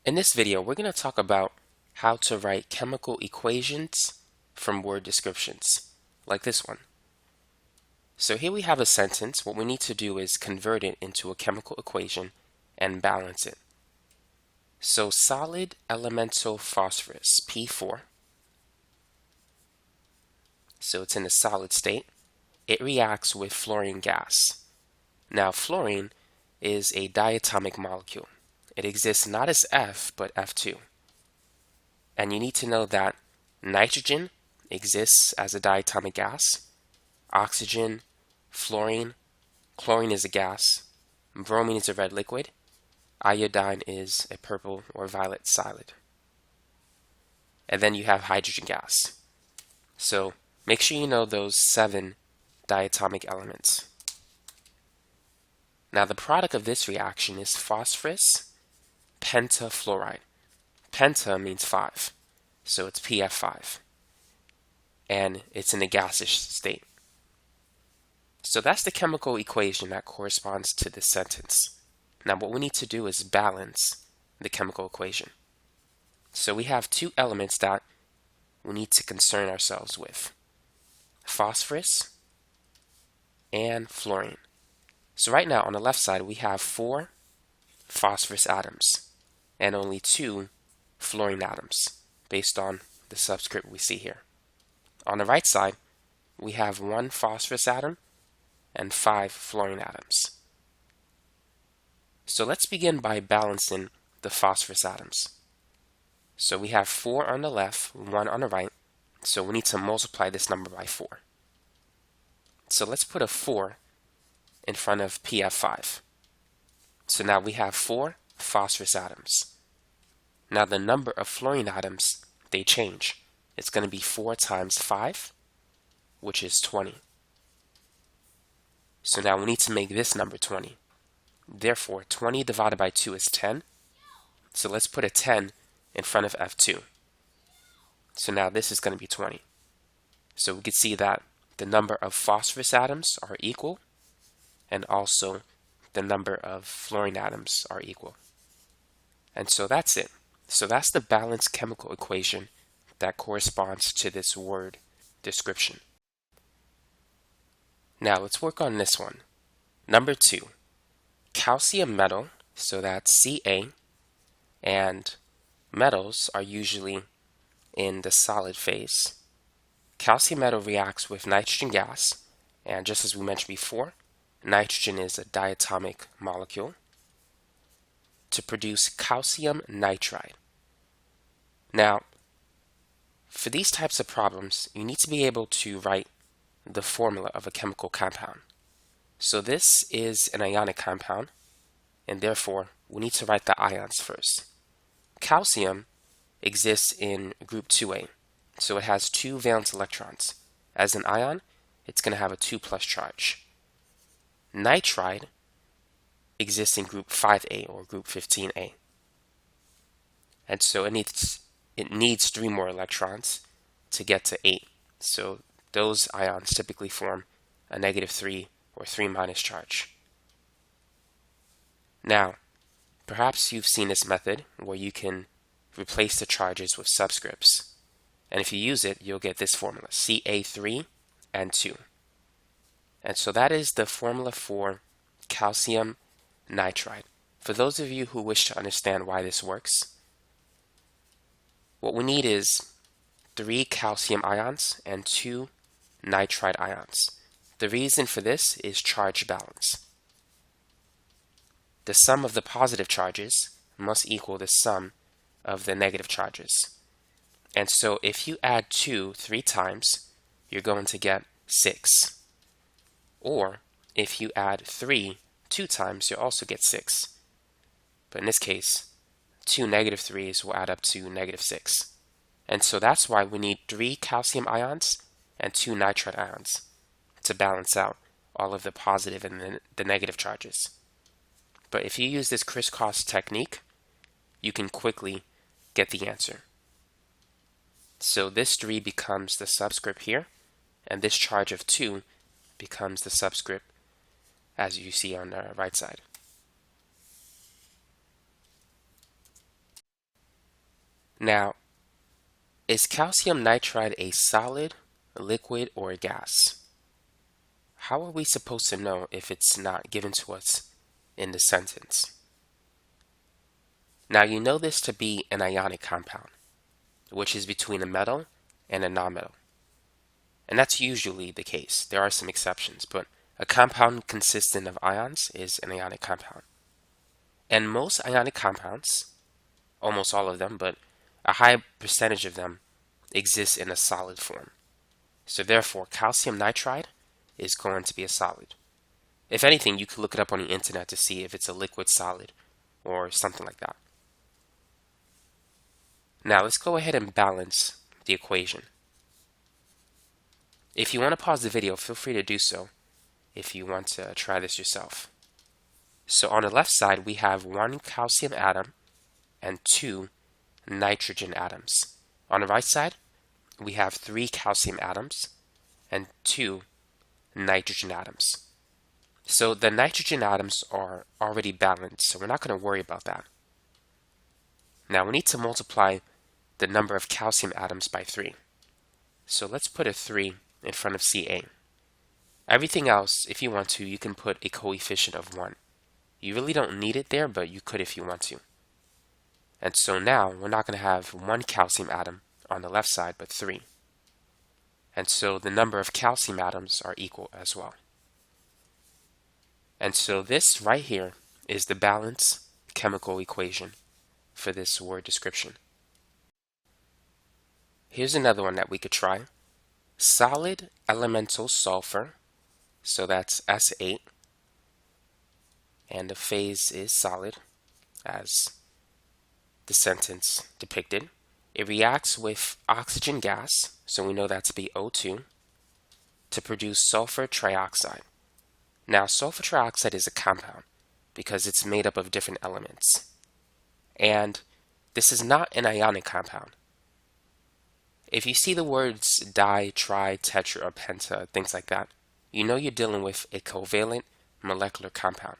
In this video, we're going to talk about how to write chemical equations from word descriptions, like this one. So here we have a sentence. What we need to do is convert it into a chemical equation and balance it. So solid elemental phosphorus, P4, so it's in a solid state. It reacts with fluorine gas. Now fluorine is a diatomic molecule. It exists not as F, but F2. And you need to know that nitrogen exists as a diatomic gas, oxygen, fluorine, chlorine is a gas, bromine is a red liquid, iodine is a purple or violet solid. And then you have hydrogen gas. So make sure you know those 7 diatomic elements. Now the product of this reaction is phosphorus pentafluoride. Penta means 5, so it's PF5. And it's in a gaseous state. So that's the chemical equation that corresponds to this sentence. Now what we need to do is balance the chemical equation. So we have 2 elements that we need to concern ourselves with: phosphorus and fluorine. So right now on the left side we have 4 phosphorus atoms and only 2 fluorine atoms based on the subscript we see here. On the right side we have 1 phosphorus atom and 5 fluorine atoms. So let's begin by balancing the phosphorus atoms. So we have 4 on the left, 1 on the right, so we need to multiply this number by 4. So let's put a 4 in front of PF5. So now we have 4 phosphorus atoms. Now the number of fluorine atoms, they change. It's going to be 4 times 5, which is 20. So now we need to make this number 20. Therefore, 20 divided by 2 is 10. So let's put a 10 in front of F2. So now this is going to be 20. So we can see that the number of phosphorus atoms are equal, and also the number of fluorine atoms are equal. And so that's it. So that's the balanced chemical equation that corresponds to this word description. Now let's work on this one. Number 2, calcium metal, so that's Ca, and metals are usually in the solid phase. Calcium metal reacts with nitrogen gas, and just as we mentioned before, nitrogen is a diatomic molecule, to produce calcium nitride. Now, for these types of problems, you need to be able to write the formula of a chemical compound. So this is an ionic compound, and therefore we need to write the ions first. Calcium exists in group 2A, so it has 2 valence electrons. As an ion, it's going to have a 2+ charge. Nitride exists in group 5A or group 15A. And so it needs 3 more electrons to get to 8. So those ions typically form a -3 or 3- charge. Now, perhaps you've seen this method where you can replace the charges with subscripts. And if you use it, you'll get this formula, Ca3 and 2. And so that is the formula for calcium nitride. For those of you who wish to understand why this works, what we need is 3 calcium ions and 2 nitride ions. The reason for this is charge balance. The sum of the positive charges must equal the sum of the negative charges. And so if you add 2 3 times, you're going to get 6. Or if you add 3 2 times, you'll also get 6. But in this case, 2 -3s will add up to -6. And so that's why we need 3 calcium ions and 2 nitride ions to balance out all of the positive and the negative charges. But if you use this crisscross technique, you can quickly get the answer. So this 3 becomes the subscript here, and this charge of 2 becomes the subscript as you see on the right side. Now, is calcium nitride a solid, a liquid, or a gas? How are we supposed to know if it's not given to us in the sentence? Now, you know this to be an ionic compound, which is between a metal and a nonmetal. And that's usually the case. There are some exceptions, but a compound consistent of ions is an ionic compound. And most ionic compounds, almost all of them, but a high percentage of them exist in a solid form. So therefore, calcium nitride is going to be a solid. If anything, you could look it up on the internet to see if it's a liquid solid or something like that. Now let's go ahead and balance the equation. If you want to pause the video, feel free to do so if you want to try this yourself. So on the left side, we have 1 calcium atom and 2 nitrogen atoms. On the right side, we have 3 calcium atoms and 2 nitrogen atoms. So the nitrogen atoms are already balanced, so we're not going to worry about that. Now we need to multiply the number of calcium atoms by 3. So let's put a 3 in front of Ca. Everything else, if you want to, you can put a coefficient of 1. You really don't need it there, but you could if you want to. And so now we're not going to have 1 calcium atom on the left side, but 3. And so the number of calcium atoms are equal as well. And so this right here is the balance chemical equation for this word description. Here's another one that we could try. Solid elemental sulfur, so that's S8, and the phase is solid, as the sentence depicted. It reacts with oxygen gas, so we know that to be O2, to produce sulfur trioxide. Now, sulfur trioxide is a compound because it's made up of different elements. And this is not an ionic compound. If you see the words di, tri, tetra, or penta, things like that, you know you're dealing with a covalent molecular compound.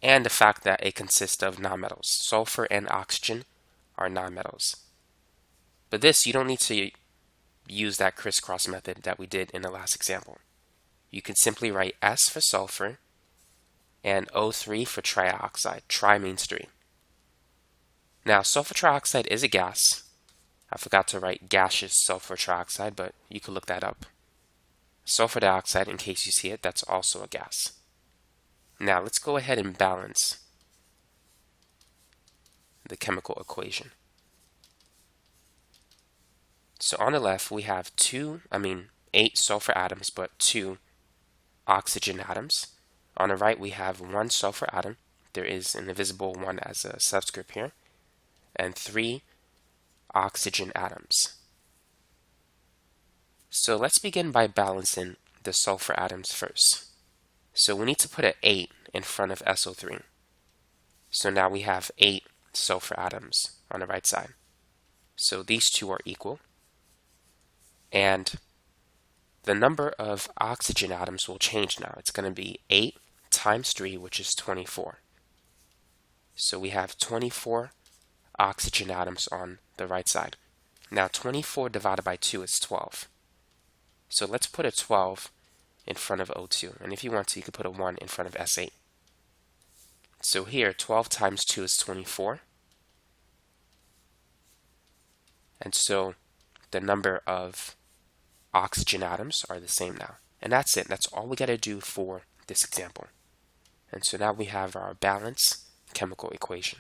And the fact that it consists of nonmetals. Sulfur and oxygen are nonmetals. But this, you don't need to use that crisscross method that we did in the last example. You can simply write S for sulfur and O3 for trioxide. Tri means 3. Now, sulfur trioxide is a gas. I forgot to write gaseous sulfur trioxide, but you could look that up. Sulfur dioxide, in case you see it, that's also a gas. Now, let's go ahead and balance the chemical equation. So on the left, we have 8 sulfur atoms, but 2 oxygen atoms. On the right, we have 1 sulfur atom. There is an invisible 1 as a subscript here. And 3 oxygen atoms. So let's begin by balancing the sulfur atoms first. So we need to put an 8 in front of SO3. So now we have 8 sulfur atoms on the right side. So these two are equal. And the number of oxygen atoms will change now. It's going to be 8 times 3, which is 24. So we have 24 oxygen atoms on the right side. Now 24 divided by 2 is 12. So let's put a 12 in front of O2. And if you want to, you could put a 1 in front of S8. So here, 12 times 2 is 24. And so the number of oxygen atoms are the same now. And that's it. That's all we got to do for this example. And so now we have our balance chemical equation.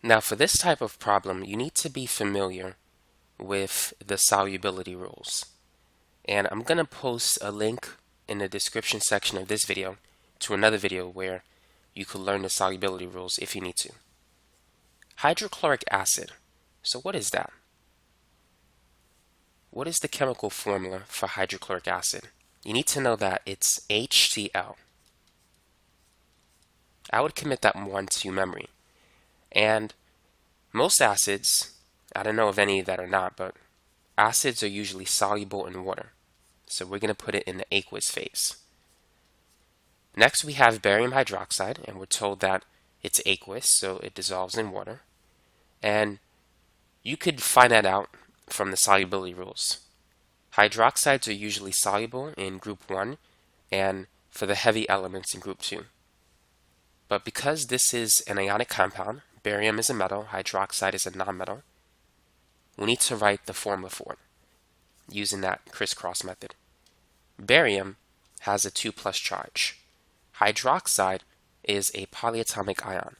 Now for this type of problem, you need to be familiar with the solubility rules. And I'm going to post a link in the description section of this video to another video where you could learn the solubility rules if you need to. Hydrochloric acid. So what is that? What is the chemical formula for hydrochloric acid? You need to know that it's HCl. I would commit that one to memory. And most acids, I don't know of any that are not, but acids are usually soluble in water. So we're going to put it in the aqueous phase. Next we have barium hydroxide, and we're told that it's aqueous, so it dissolves in water. And you could find that out from the solubility rules. Hydroxides are usually soluble in group 1 and for the heavy elements in group 2. But because this is an ionic compound, barium is a metal, hydroxide is a nonmetal, we need to write the formula for it using that crisscross method. Barium has a 2+ charge. Hydroxide is a polyatomic ion.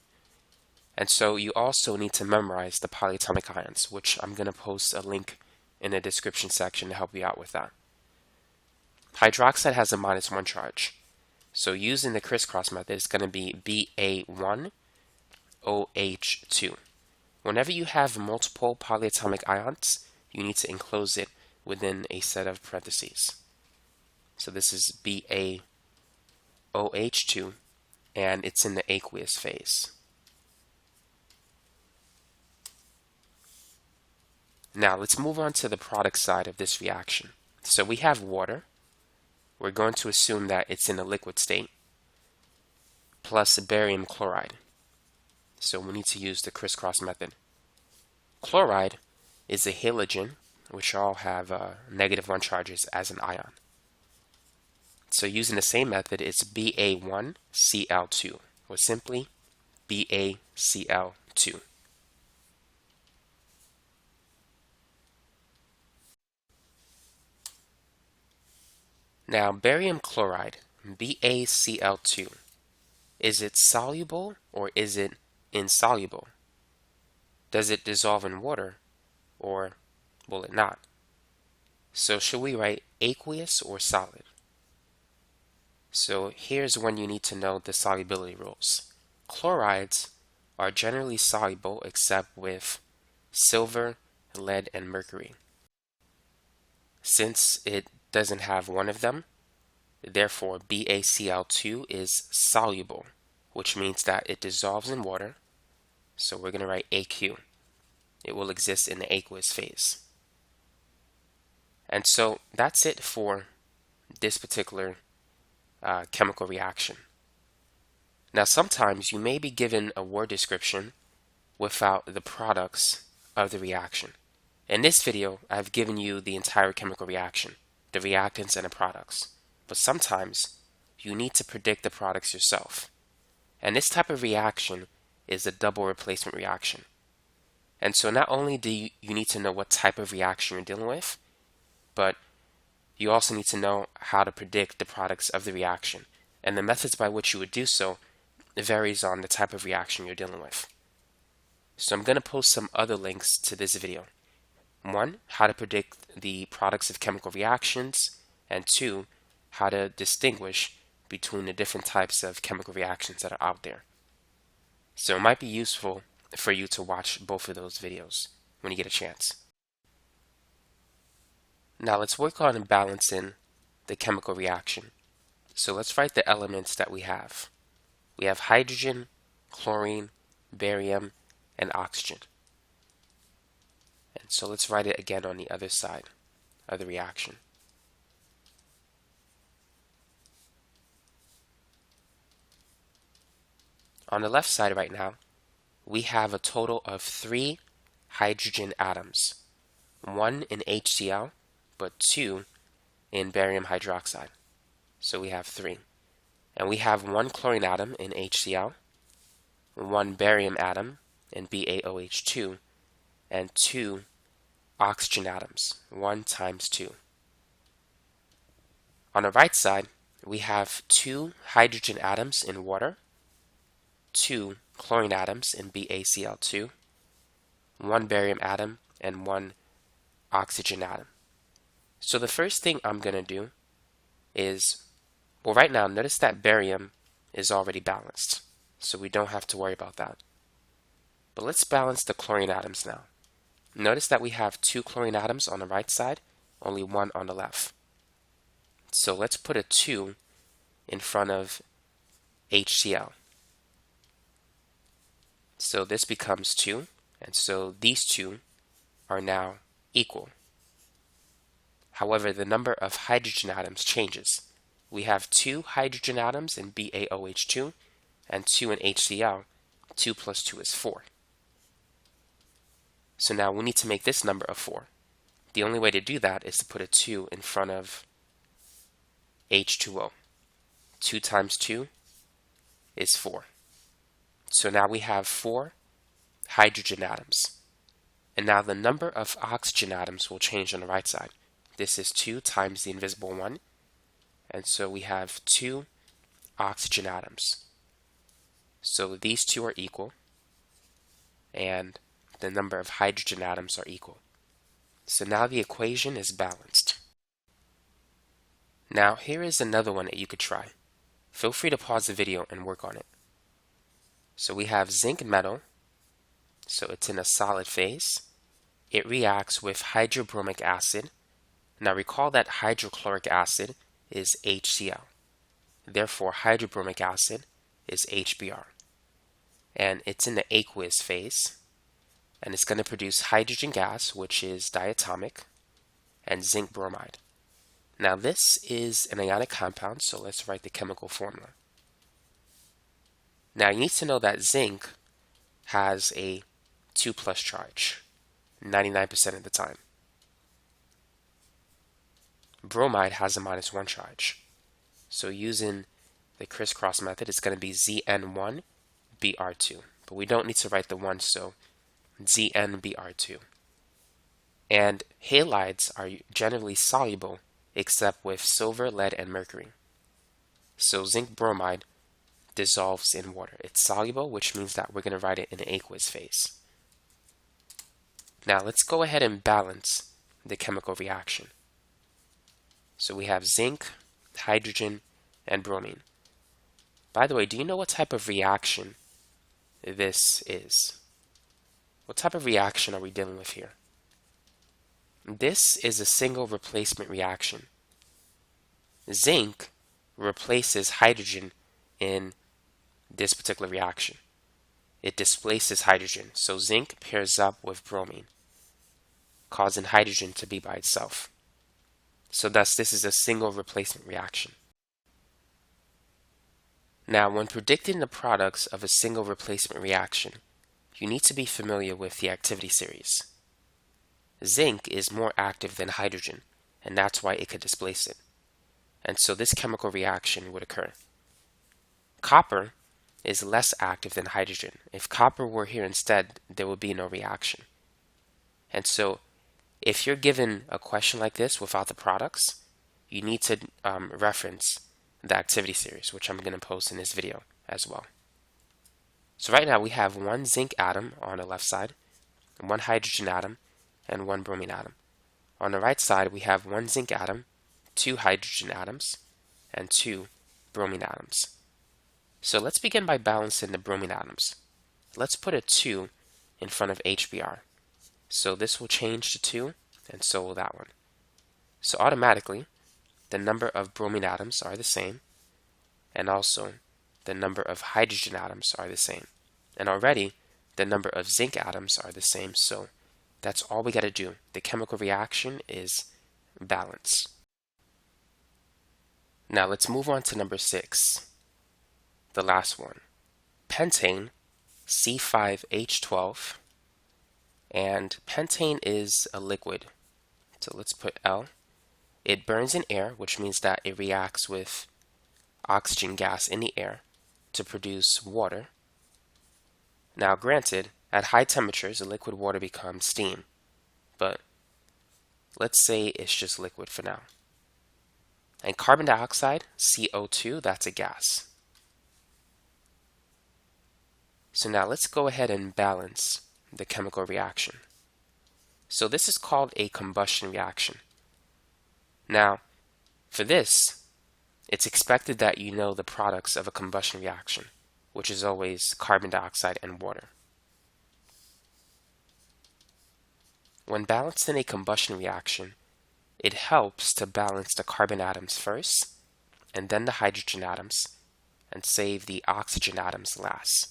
And so you also need to memorize the polyatomic ions, which I'm going to post a link in the description section to help you out with that. Hydroxide has a -1 charge. So using the crisscross method, it's going to be Ba1OH2. Whenever you have multiple polyatomic ions, you need to enclose it within a set of parentheses. So this is Ba-OH2, and it's in the aqueous phase. Now let's move on to the product side of this reaction. So we have water. We're going to assume that it's in a liquid state, plus barium chloride. So we need to use the crisscross method. Chloride is a halogen, which all have -1 charges as an ion. So using the same method, it's Ba1Cl2, or simply BaCl2. Now, barium chloride, BaCl2, is it soluble or is it insoluble? Does it dissolve in water or will it not? So should we write aqueous or solid? So here's when you need to know the solubility rules. Chlorides are generally soluble except with silver, lead, and mercury. Since it doesn't have one of them, therefore BaCl2 is soluble, which means that it dissolves in water. So we're going to write AQ. It will exist in the aqueous phase. And so that's it for this particular chemical reaction. Now sometimes you may be given a word description without the products of the reaction. In this video, I've given you the entire chemical reaction, the reactants and the products. But sometimes you need to predict the products yourself. And this type of reaction is a double replacement reaction. And so not only do you need to know what type of reaction you're dealing with, but you also need to know how to predict the products of the reaction. And the methods by which you would do so varies on the type of reaction you're dealing with. So I'm going to post some other links to this video. 1, how to predict the products of chemical reactions, and 2, how to distinguish between the different types of chemical reactions that are out there. So it might be useful for you to watch both of those videos when you get a chance. Now let's work on balancing the chemical reaction. So let's write the elements that we have. We have hydrogen, chlorine, barium, and oxygen. And so let's write it again on the other side of the reaction. On the left side right now, we have a total of 3 hydrogen atoms. 1 in HCl, but 2 in barium hydroxide. So we have 3. And we have 1 chlorine atom in HCl, 1 barium atom in BaOH2, and 2 oxygen atoms, 1 times 2. On the right side, we have 2 hydrogen atoms in water, 2 chlorine atoms in BaCl2, 1 barium atom, and 1 oxygen atom. So the first thing I'm going to do is, well, right now, notice that barium is already balanced, so we don't have to worry about that. But let's balance the chlorine atoms now. Notice that we have 2 chlorine atoms on the right side, only 1 on the left. So let's put a 2 in front of HCl. So this becomes 2, and so these 2 are now equal. However, the number of hydrogen atoms changes. We have 2 hydrogen atoms in BaOH2 and 2 in HCl. 2 plus 2 is 4. So now we need to make this number a 4. The only way to do that is to put a 2 in front of H2O. 2 times 2 is 4. So now we have 4 hydrogen atoms. And now the number of oxygen atoms will change on the right side. This is 2 times the invisible 1. And so we have 2 oxygen atoms. So these two are equal. And the number of hydrogen atoms are equal. So now the equation is balanced. Now here is another one that you could try. Feel free to pause the video and work on it. So we have zinc metal. So it's in a solid phase. It reacts with hydrobromic acid. Now recall that hydrochloric acid is HCl. Therefore, hydrobromic acid is HBr. And it's in the aqueous phase. And it's going to produce hydrogen gas, which is diatomic, and zinc bromide. Now this is an ionic compound, so let's write the chemical formula. Now you need to know that zinc has a 2+ charge, 99% of the time. Bromide has a -1 charge. So using the crisscross method, it's going to be Zn1Br2. But we don't need to write the 1, so ZnBr2. And halides are generally soluble except with silver, lead, and mercury. So zinc bromide dissolves in water. It's soluble, which means that we're going to write it in the aqueous phase. Now let's go ahead and balance the chemical reaction. So we have zinc, hydrogen, and bromine. By the way, do you know what type of reaction this is? What type of reaction are we dealing with here? This is a single replacement reaction. Zinc replaces hydrogen in this particular reaction. It displaces hydrogen, so zinc pairs up with bromine, causing hydrogen to be by itself. So thus, this is a single replacement reaction. Now, when predicting the products of a single replacement reaction, you need to be familiar with the activity series. Zinc is more active than hydrogen, and that's why it could displace it. And so this chemical reaction would occur. Copper is less active than hydrogen. If copper were here instead, there would be no reaction. And so if you're given a question like this without the products, you need to reference the activity series, which I'm going to post in this video as well. So right now we have one zinc atom on the left side, one hydrogen atom, and one bromine atom. On the right side we have one zinc atom, 2 hydrogen atoms, and 2 bromine atoms. So let's begin by balancing the bromine atoms. Let's put a 2 in front of HBr. So this will change to 2, and so will that one. So automatically, the number of bromine atoms are the same, and also the number of hydrogen atoms are the same. And already, the number of zinc atoms are the same, so that's all we got to do. The chemical reaction is balance. Now let's move on to number 6, the last one. Pentane, C5H12, and pentane is a liquid. So let's put L. It burns in air, which means that it reacts with oxygen gas in the air to produce water. Now granted, at high temperatures, the liquid water becomes steam, but let's say it's just liquid for now. And carbon dioxide, CO2, that's a gas. So now let's go ahead and balance the chemical reaction. So this is called a combustion reaction. Now, for this, it's expected that you know the products of a combustion reaction, which is always carbon dioxide and water. When balanced in a combustion reaction, it helps to balance the carbon atoms first, and then the hydrogen atoms, and save the oxygen atoms last.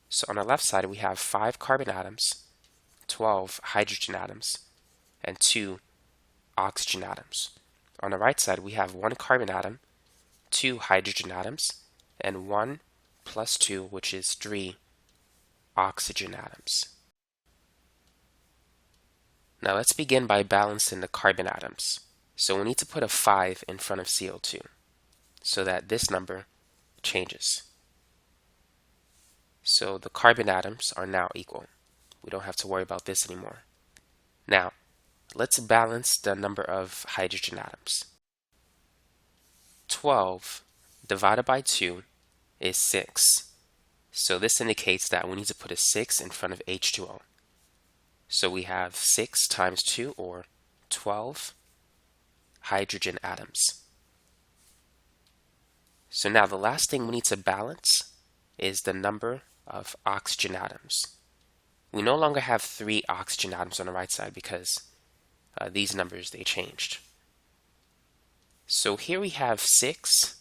So on the left side, we have 5 carbon atoms, 12 hydrogen atoms, and 2 oxygen atoms. On the right side, we have 1 carbon atom, 2 hydrogen atoms, and 1 plus 2, which is 3 oxygen atoms. Now let's begin by balancing the carbon atoms. So we need to put a 5 in front of CO2 so that this number changes. So the carbon atoms are now equal. We don't have to worry about this anymore. Now, let's balance the number of hydrogen atoms. 12 divided by 2 is 6. So this indicates that we need to put a 6 in front of H2O. So we have 6 times 2, or 12 hydrogen atoms. So now the last thing we need to balance is the number of oxygen atoms. We no longer have 3 oxygen atoms on the right side because these numbers, they changed. So here we have 6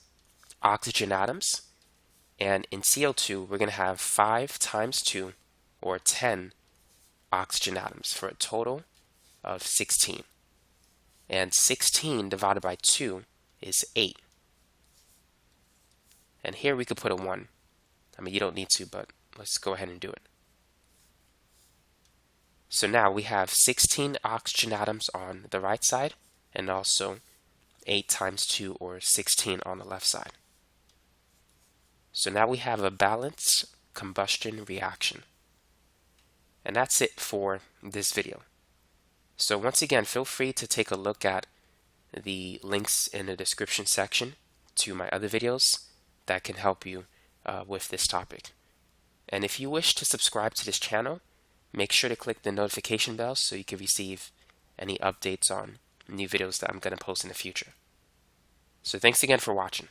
oxygen atoms, and in CO2 we're going to have 5 times 2, or 10 oxygen atoms, for a total of 16. And 16 divided by 2 is 8. And here we could put a 1. I mean, you don't need to, but let's go ahead and do it. So now we have 16 oxygen atoms on the right side, and also 8 times 2, or 16 on the left side. So now we have a balanced combustion reaction. And that's it for this video. So once again, feel free to take a look at the links in the description section to my other videos that can help you with this topic. And if you wish to subscribe to this channel, make sure to click the notification bell so you can receive any updates on new videos that I'm going to post in the future. So thanks again for watching.